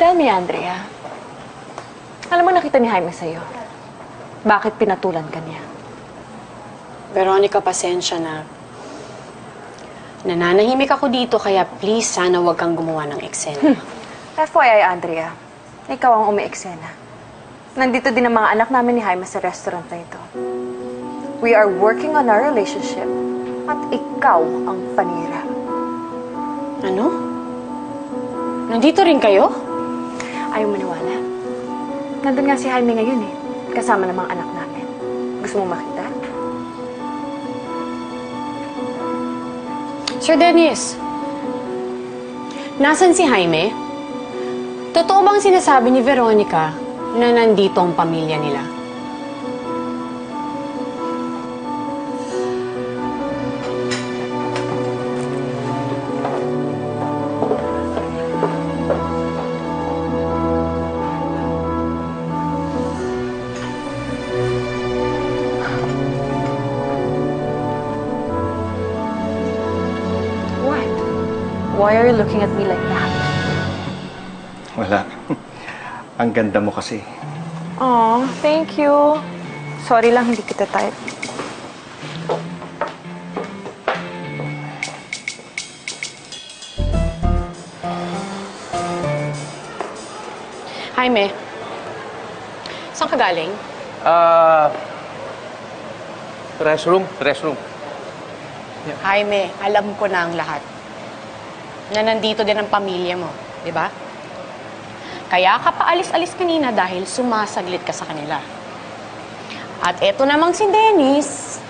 Tell me, Andrea. Alam mo, nakita ni Jaime sa'yo. Bakit pinatulan ka niya? Veronica, pasensya na. Nananahimik ako dito, kaya please, sana huwag kang gumawa ng eksena. FYI, Andrea, ikaw ang umi-eksena. Nandito din ang mga anak namin ni Jaime sa restaurant na ito. We are working on our relationship at ikaw ang panira. Ano? Nandito rin kayo? Ayaw maniwala. Nandun nga si Jaime ngayon eh, kasama ng mga anak namin. Gusto mo makita? Sir Dennis, nasan si Jaime? Totoo bang sinasabi ni Veronica na nandito ang pamilya nila? Why are you looking at me like that? Wala. Ang ganda mo kasi. Aw, thank you. Sorry lang, hindi kita type. Jaime, saan ka galing? Restroom. Jaime, alam ko na ang lahat. Na nandito din ang pamilya mo, di ba? Kaya ka paalis-alis kanina dahil sumasaglit ka sa kanila. At eto namang si Dennis,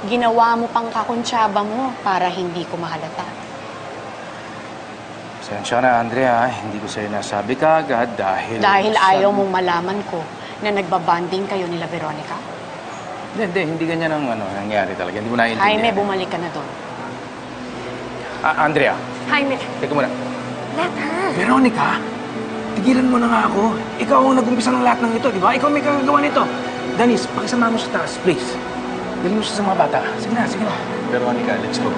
ginawa mo pang kakuntsaba mo para hindi ko mahalata. Pasensya na, Andrea. Hindi ko sa'yo nasabi kaagad dahil... Dahil ayaw mong malaman ko na nagbabanding kayo nila Veronica? Hindi ganyan ang nangyari talaga. Hindi mo naiintindihan. Jaime, bumalik ka na doon. Andrea, Jaime, teka muna. let her. Veronica, tigilan mo na nga ako. Ikaw ang nag-umpisa ng lahat ng ito, di ba? Ikaw may kagagawa nito. Dennis, pakisama mo sa taas, please. Galing mo siya sa mga bata. Sige na. Veronica, let's go.